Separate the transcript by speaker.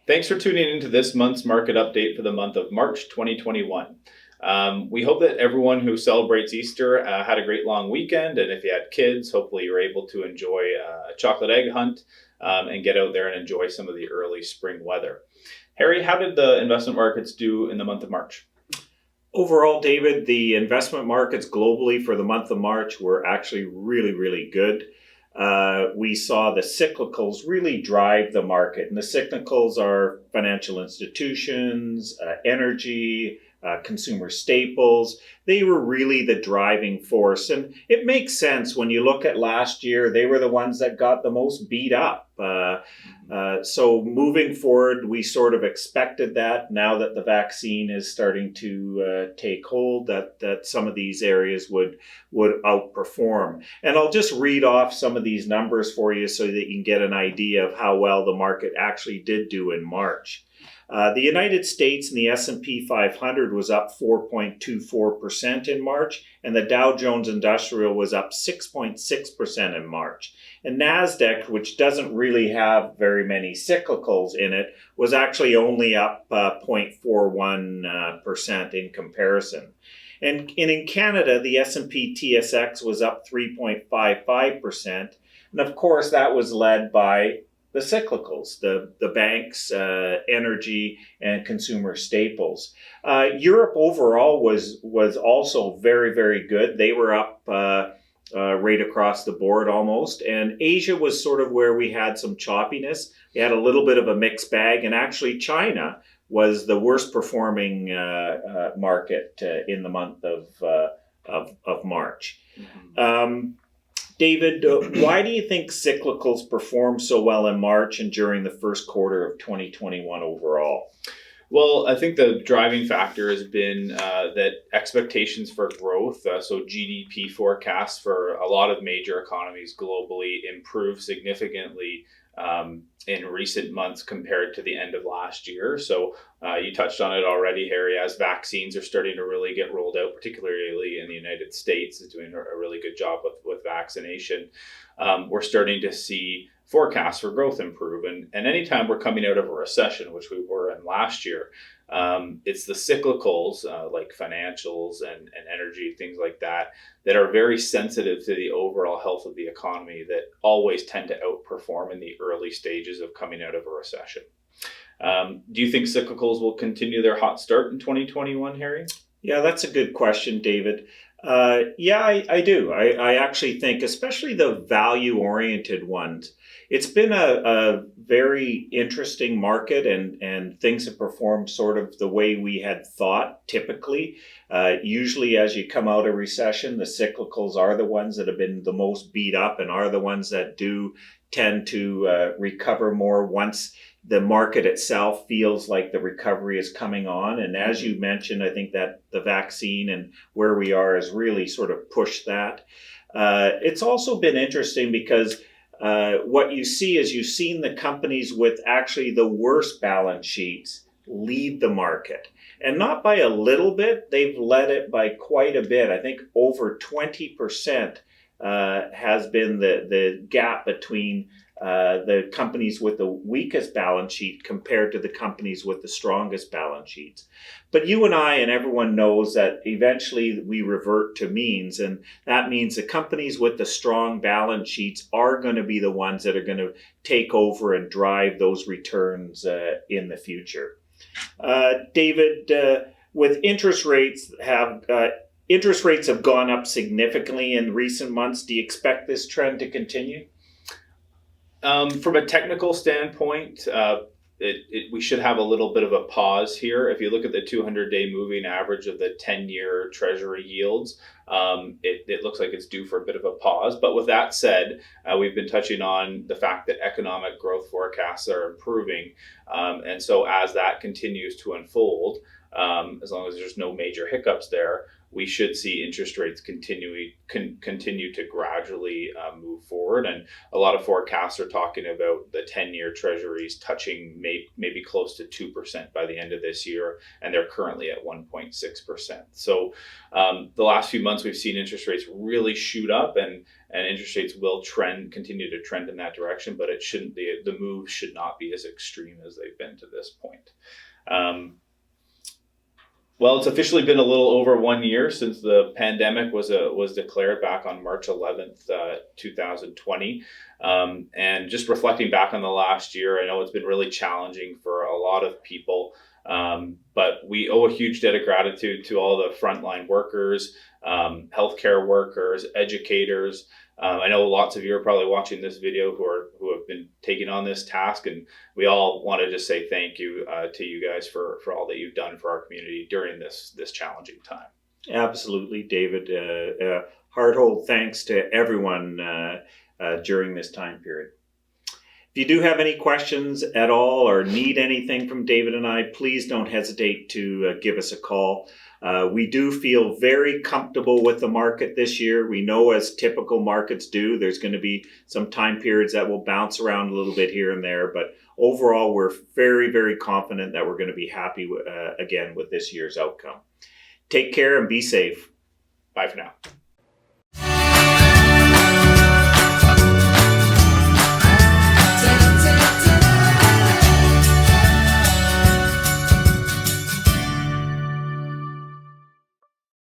Speaker 1: Thanks for tuning into this month's market update for the month of March 2021. We hope that everyone who celebrates Easter had a great long weekend, and if you had kids, hopefully you were able to enjoy a chocolate egg hunt and get out there and enjoy some of the early spring weather. Harry, how did the investment markets do in the month of March?
Speaker 2: Overall, David, the investment markets globally for the month of March were actually really good. We saw the cyclicals really drive the market. And the cyclicals are financial institutions, energy, consumer staples. They were really the driving force. And it makes sense when you look at last year, they were the ones that got the most beat up. So moving forward, we sort of expected that now that the vaccine is starting to take hold, that some of these areas would outperform. And I'll just read off some of these numbers for you so that you can get an idea of how well the market actually did do in March. The United States and the S&P 500 was up 4.24% in March, and the Dow Jones Industrial was up 6.6% in March. And NASDAQ, which doesn't really have very many cyclicals in it, was actually only up 0.41% in comparison. And in Canada, the S&P TSX was up 3.55%. And of course, that was led by the cyclicals, the banks, energy, and consumer staples. Europe overall was also very good. They were up right across the board almost. And Asia was sort of where we had some choppiness. We had a little bit of a mixed bag. And actually China was the worst performing market in the month of March. Mm-hmm. David, why do you think cyclicals performed so well in March and during the first quarter of 2021 overall?
Speaker 1: Well, I think the driving factor has been that expectations for growth, so GDP forecasts for a lot of major economies globally improved significantly in recent months compared to the end of last year. So you touched on it already, Harry, as vaccines are starting to really get rolled out, particularly in the United States, is doing a really good job with vaccination. We're starting to see forecasts for growth improve. And anytime we're coming out of a recession, which we were in last year, it's the cyclicals like financials and energy, things like that, that are very sensitive to the overall health of the economy that always tend to outperform in the early stages of coming out of a recession. Do you think cyclicals will continue their hot start in 2021, Harry?
Speaker 2: Yeah, that's a good question, David. I do. I actually think, especially the value-oriented ones, it's been a very interesting market and things have performed sort of the way we had thought typically. Usually as you come out of recession, the cyclicals are the ones that have been the most beat up and are the ones that do tend to recover more once the market itself feels like the recovery is coming on. And as you mentioned, I think that the vaccine and where we are has really sort of pushed that. It's also been interesting because what you see is you've seen the companies with actually the worst balance sheets lead the market. And not by a little bit, they've led it by quite a bit. I think over 20% has been the gap between the companies with the weakest balance sheet compared to the companies with the strongest balance sheets. But you and I and everyone knows that eventually we revert to means, and that means the companies with the strong balance sheets are going to be the ones that are going to take over and drive those returns in the future. David, with interest rates have gone up significantly in recent months. Do you expect this trend to continue?
Speaker 1: From a technical standpoint, we should have a little bit of a pause here. If you look at the 200-day moving average of the 10-year Treasury yields, it looks like it's due for a bit of a pause. But with that said, we've been touching on the fact that economic growth forecasts are improving. And so as that continues to unfold, as long as there's no major hiccups there, we should see interest rates continue to gradually move forward. And a lot of forecasts are talking about the 10-year treasuries touching maybe close to 2% by the end of this year, and they're currently at 1.6%. So the last few months we've seen interest rates really shoot up, and interest rates will continue to trend in that direction, but it shouldn't be, the move should not be as extreme as they've been to this point. Well, it's officially been a little over 1 year since the pandemic was declared back on March 11th, 2020. And just reflecting back on the last year, I know it's been really challenging for a lot of people, but we owe a huge debt of gratitude to all the frontline workers, healthcare workers, educators. I know lots of you are probably watching this video who have been taking on this task, and we all want to just say thank you to you guys for all that you've done for our community during this challenging time.
Speaker 2: Absolutely, David. Heart-whole thanks to everyone during this time period. If you do have any questions at all or need anything from David and I, please don't hesitate to give us a call. We do feel very comfortable with the market this year. We know, as typical markets do, there's going to be some time periods that will bounce around a little bit here and there, but overall we're very, very confident that we're going to be happy again with this year's outcome. Take care and be safe.
Speaker 1: Bye for now.